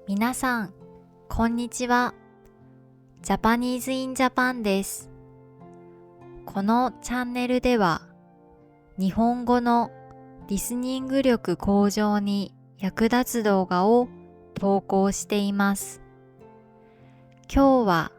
皆さん、こんにちは。ジャパニーズインジャパンです。このチャンネルでは、日本語のリスニング力向上に役立つ動画を投稿しています。今日は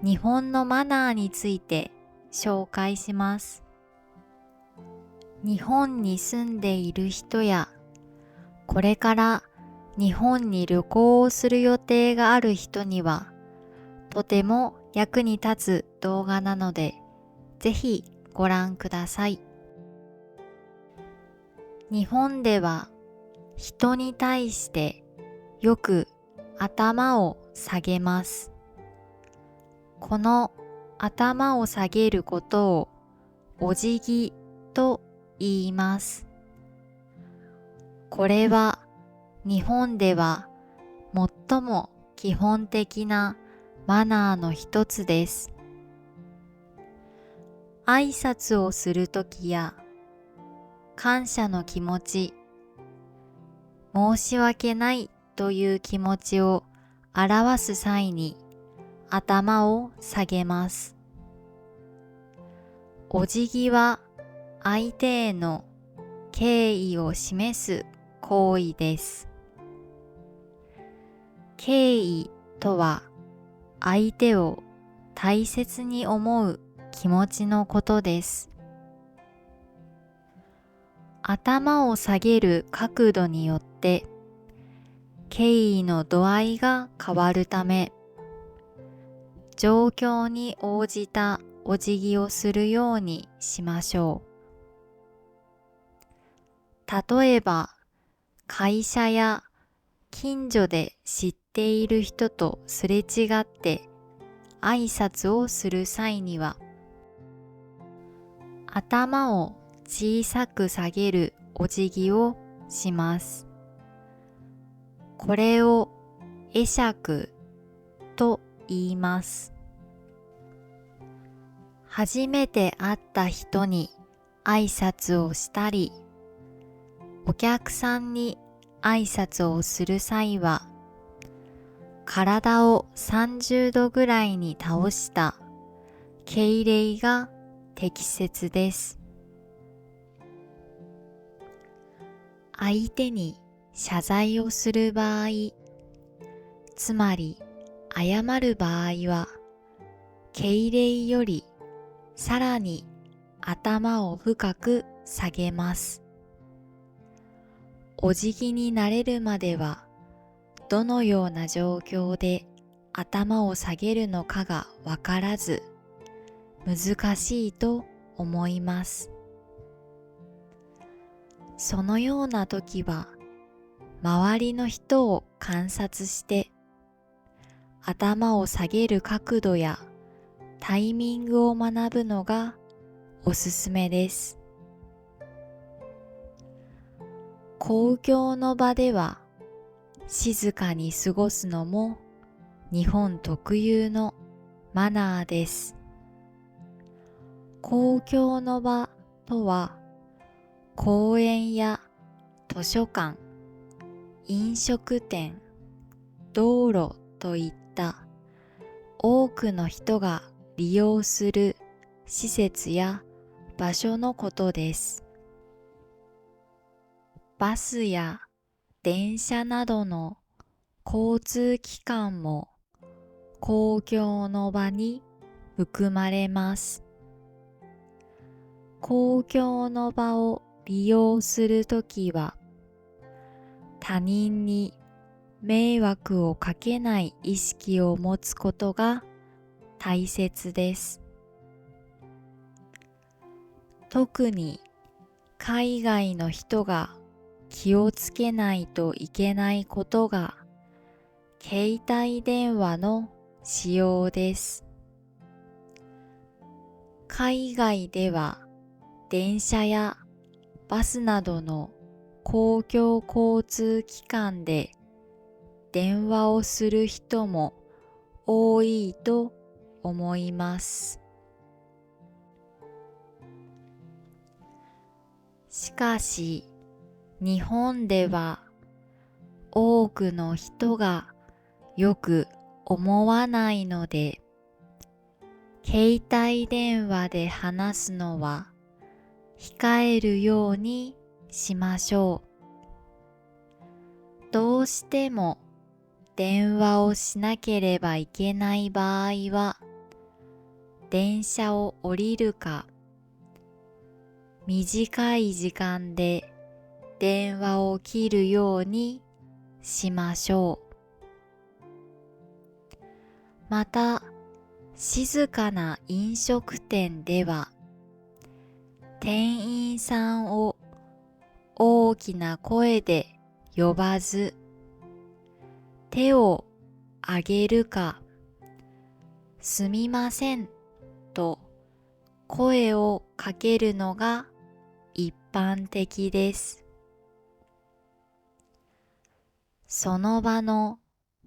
日本のマナーについて紹介します。日本に住んでいる人や、これから日本に旅行をする予定がある人には、とても役に立つ動画なので、ぜひご覧ください。日本では人に対してよく頭を下げます。この頭を下げることをお辞儀と言います。これは日本では最も基本的なマナーの一つです。挨拶をするときや感謝の気持ち、申し訳ないという気持ちを表す際に頭を下げます。お辞儀は相手への敬意を示す行為です。敬意とは相手を大切に思う気持ちのことです。頭を下げる角度によって敬意の度合いが変わるため、状況に応じたお辞儀をするようにしましょう。例えば、会社や近所で知っている人とすれ違って挨拶をする際には、頭を小さく下げるお辞儀をします。これを会釈と言います。初めて会った人に挨拶をしたり、お客さんに挨拶をする際は、体を30度ぐらいに倒した敬礼が適切です。相手に謝罪をする場合、つまり謝る場合は、敬礼よりさらに頭を深く下げます。お辞儀に慣れるまでは、どのような状況で頭を下げるのかがわからず、難しいと思います。そのような時は、周りの人を観察して、頭を下げる角度やタイミングを学ぶのがおすすめです。公共の場では静かに過ごすのも日本特有のマナーです。公共の場とは、公園や図書館、飲食店、道路といった多くの人が利用する施設や場所のことです。バスや電車などの交通機関も公共の場に含まれます。公共の場を利用するときは、他人に迷惑をかけない意識を持つことが大切です。特に海外の人が気をつけないといけないことが携帯電話の使用です。海外では電車やバスなどの公共交通機関で電話をする人も多いと思います。しかし、日本では多くの人がよく思わないので、携帯電話で話すのは控えるようにしましょう。どうしても電話をしなければいけない場合は、電車を降りるか、短い時間で電話を切るようにしましょう。また、静かな飲食店では、店員さんを大きな声で呼ばず、手を挙げるか、すみませんと声をかけるのが一般的です。その場の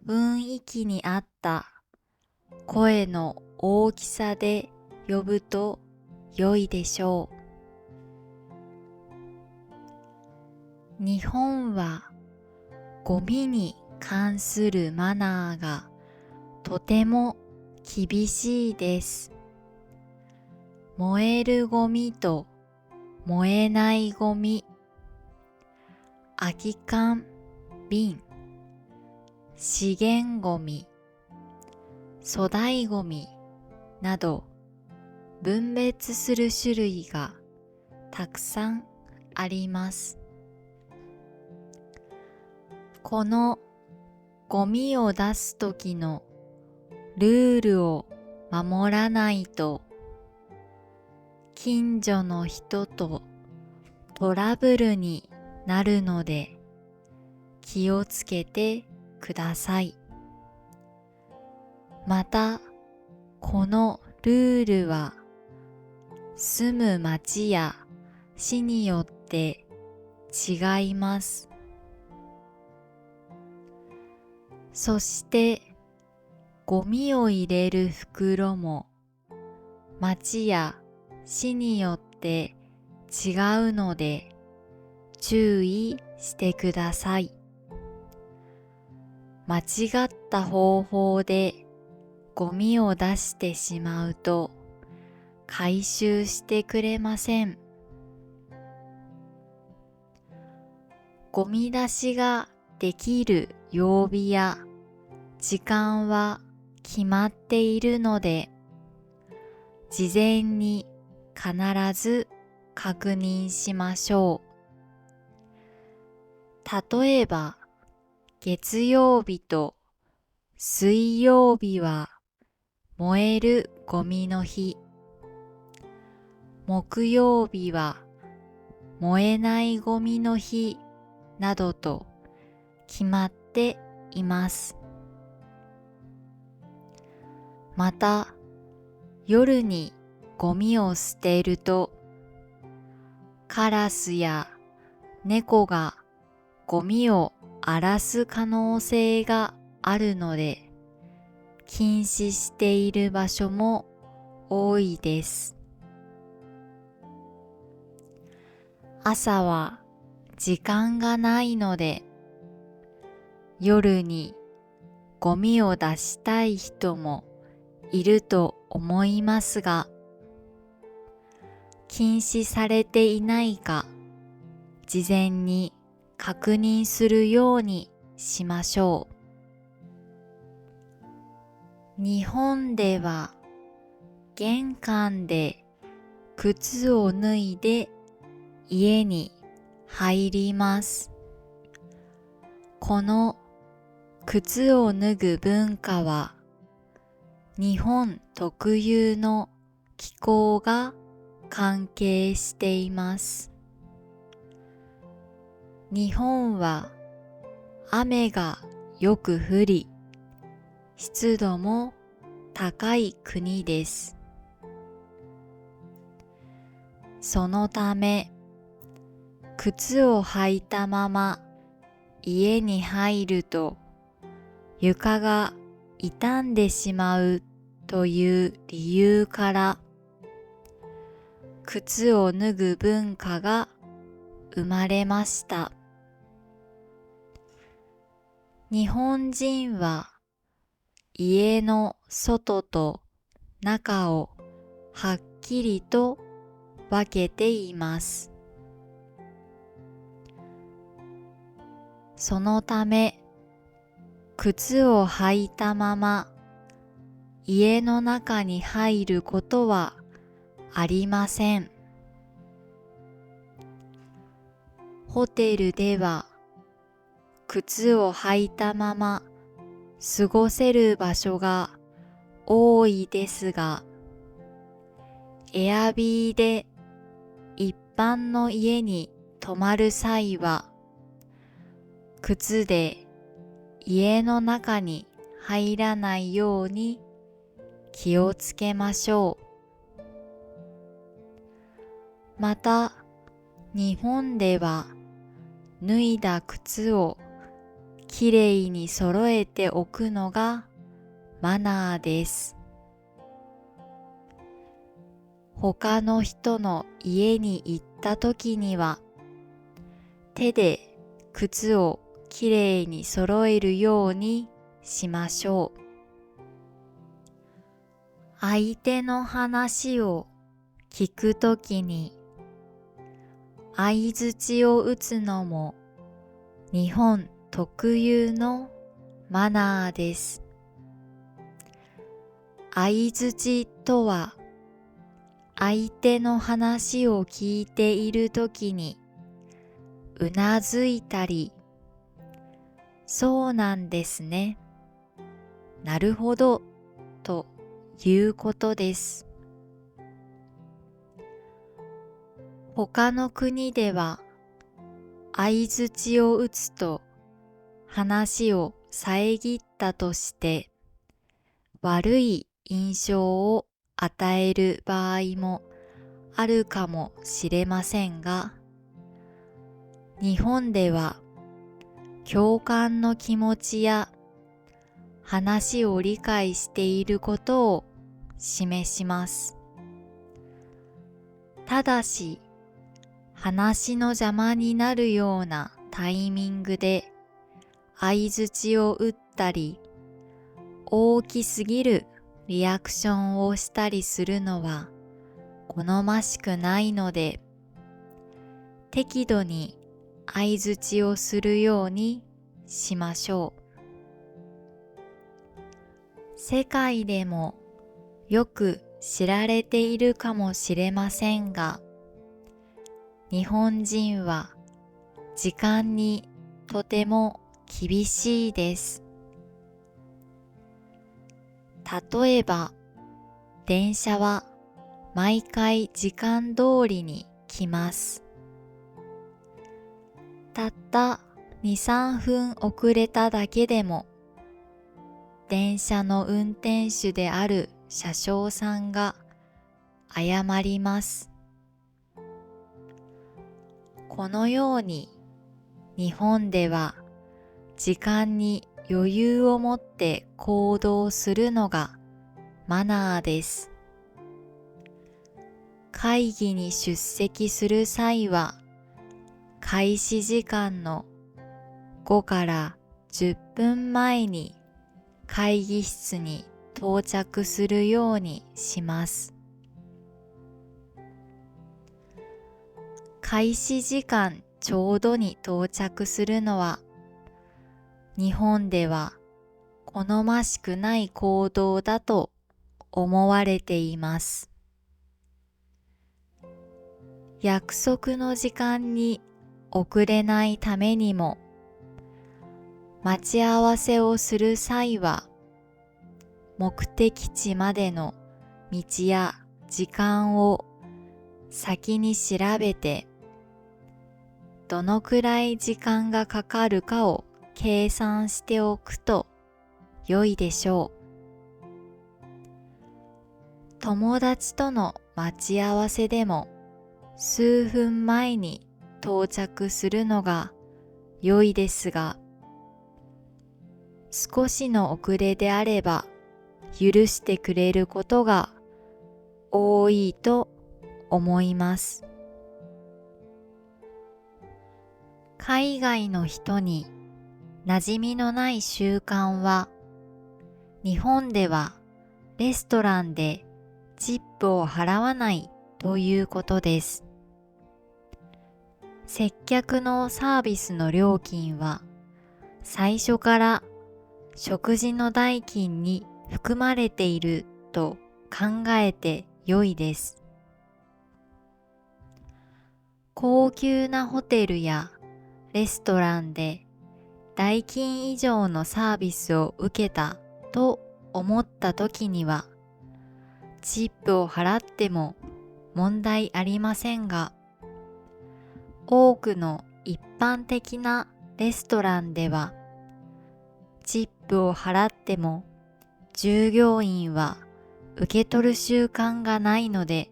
雰囲気に合った声の大きさで呼ぶと良いでしょう。日本はゴミに関するマナーがとても厳しいです。燃えるゴミと燃えないゴミ、空き缶、瓶、資源ゴミ、粗大ゴミなど分別する種類がたくさんあります。このゴミを出すときのルールを守らないと、近所の人とトラブルになるので気をつけてください。また、このルールは住む町や市によって違います。そして、ゴミを入れる袋も町や市によって違うので注意してください。間違った方法でゴミを出してしまうと回収してくれません。ゴミ出しができる曜日や時間は決まっているので、事前に必ず確認しましょう。例えば、月曜日と水曜日は燃えるゴミの日、木曜日は燃えないゴミの日などと決まっています。また、夜にゴミを捨てると、カラスや猫がゴミを荒らす可能性があるので、禁止している場所も多いです。朝は時間がないので、夜にゴミを出したい人もいると思いますが、禁止されていないか事前に確認するようにしましょう。日本では玄関で靴を脱いで家に入ります。この靴を脱ぐ文化は日本特有の気候が関係しています。日本は雨がよく降り、湿度も高い国です。そのため、靴を履いたまま家に入ると床が傷んでしまうという理由から靴を脱ぐ文化が生まれました。日本人は家の外と中をはっきりと分けています。そのため、靴を履いたまま家の中に入ることはありません。ホテルでは靴を履いたまま過ごせる場所が多いですが、エアビーで一般の家に泊まる際は、靴で家の中に入らないように気をつけましょう。また、日本では脱いだ靴をきれいに揃えておくのがマナーです。他の人の家に行った時には、手で靴をきれいに揃えるようにしましょう。相手の話を聞くときに相槌を打つのも日本特有のマナーです。相槌とは相手の話を聞いているときにうなずいたり、そうなんですね、なるほどということです。他の国では相槌を打つと話を遮ったとして悪い印象を与える場合もあるかもしれませんが、日本では共感の気持ちや話を理解していることを示します。ただし、話の邪魔になるようなタイミングで相槌を打ったり、大きすぎるリアクションをしたりするのは好ましくないので、適度に相槌をするようにしましょう。世界でもよく知られているかもしれませんが、日本人は時間にとても厳しいです。例えば、電車は毎回時間通りに来ます。たった2、3分遅れただけでも、電車の運転手である車掌さんが謝ります。このように日本では時間に余裕を持って行動するのがマナーです。会議に出席する際は開始時間の5から10分前に会議室に到着するようにします。開始時間ちょうどに到着するのは日本では好ましくない行動だと思われています。約束の時間に遅れないためにも、待ち合わせをする際は目的地までの道や時間を先に調べて、どのくらい時間がかかるかを計算しておくと良いでしょう。友達との待ち合わせでも数分前に到着するのが良いですが、少しの遅れであれば許してくれることが多いと思います。海外の人に馴染みのない習慣は、日本ではレストランでチップを払わないということです。接客のサービスの料金は最初から食事の代金に含まれていると考えて良いです。高級なホテルやレストランで代金以上のサービスを受けたと思った時には、チップを払っても問題ありませんが、多くの一般的なレストランでは、チップを払っても従業員は受け取る習慣がないので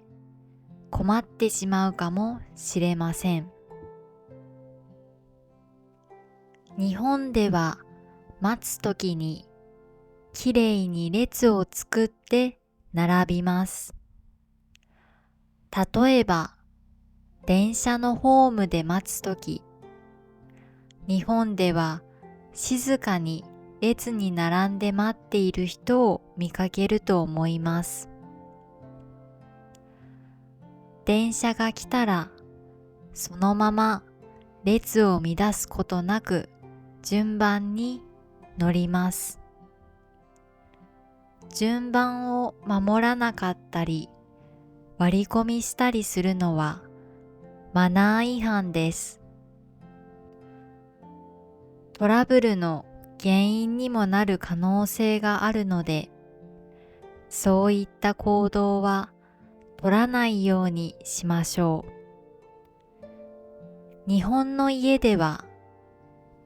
困ってしまうかもしれません。日本では待つときにきれいに列を作って並びます。例えば電車のホームで待つとき、日本では静かに列に並んで待っている人を見かけると思います。電車が来たらそのまま列を乱すことなく順番に乗ります。順番を守らなかったり割り込みしたりするのはマナー違反です。トラブルの原因にもなる可能性があるので、そういった行動は取らないようにしましょう。日本の家では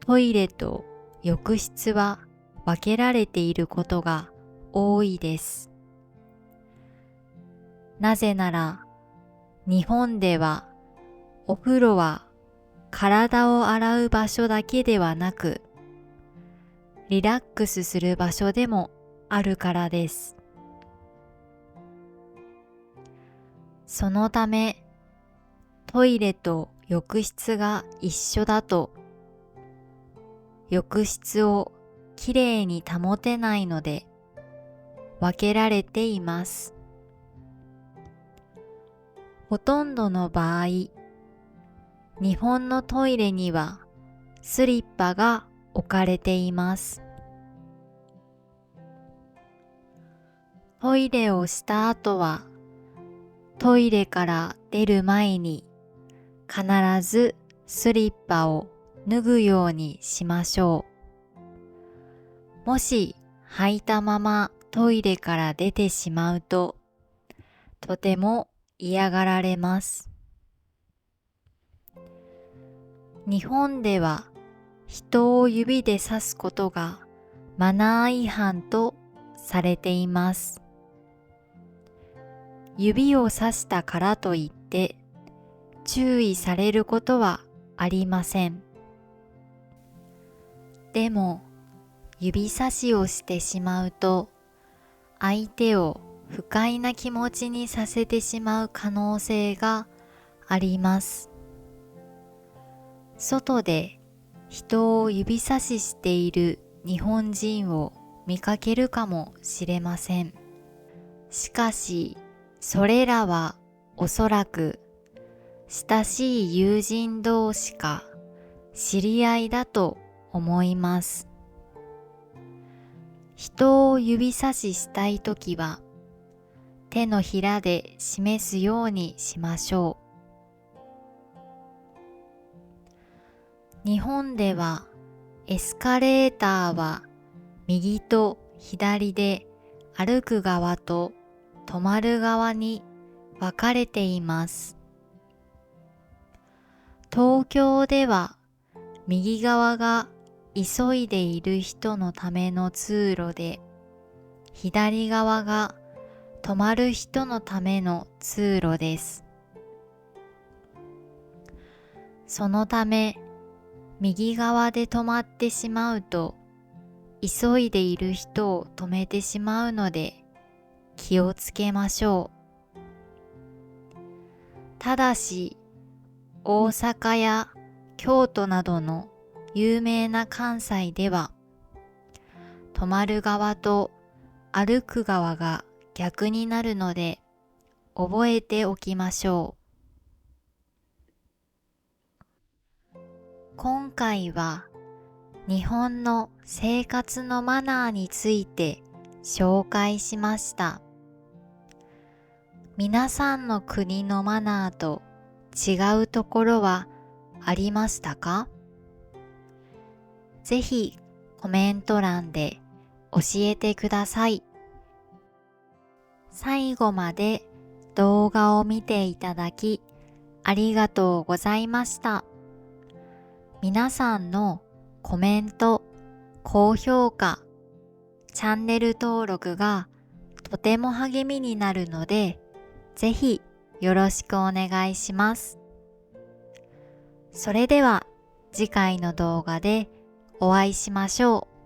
トイレと浴室は分けられていることが多いです。なぜなら日本ではお風呂は体を洗う場所だけではなく、リラックスする場所でもあるからです。そのため、トイレと浴室が一緒だと、浴室をきれいに保てないので、分けられています。ほとんどの場合、日本のトイレにはスリッパが置かれています。トイレをした後は、トイレから出る前に必ずスリッパを脱ぐようにしましょう。もし履いたままトイレから出てしまうと、とても嫌がられます。日本では人を指で指すことがマナー違反とされています。指を指したからといって注意されることはありません。でも指差しをしてしまうと相手を不快な気持ちにさせてしまう可能性があります。外で人を指差ししている日本人を見かけるかもしれません。しかし、それらはおそらく親しい友人同士か知り合いだと思います。人を指差ししたいときは手のひらで示すようにしましょう。日本ではエスカレーターは右と左で歩く側と止まる側に分かれています。東京では右側が急いでいる人のための通路で、左側が止まる人のための通路です。そのため、右側で止まってしまうと、急いでいる人を止めてしまうので、気をつけましょう。ただし、大阪や京都などの有名な関西では、止まる側と歩く側が逆になるので覚えておきましょう。今回は日本の生活のマナーについて紹介しました。皆さんの国のマナーと違うところはありましたか？ぜひコメント欄で教えてください。最後まで動画を見ていただきありがとうございました。皆さんのコメント、高評価、チャンネル登録がとても励みになるので、ぜひよろしくお願いします。それでは次回の動画でお会いしましょう。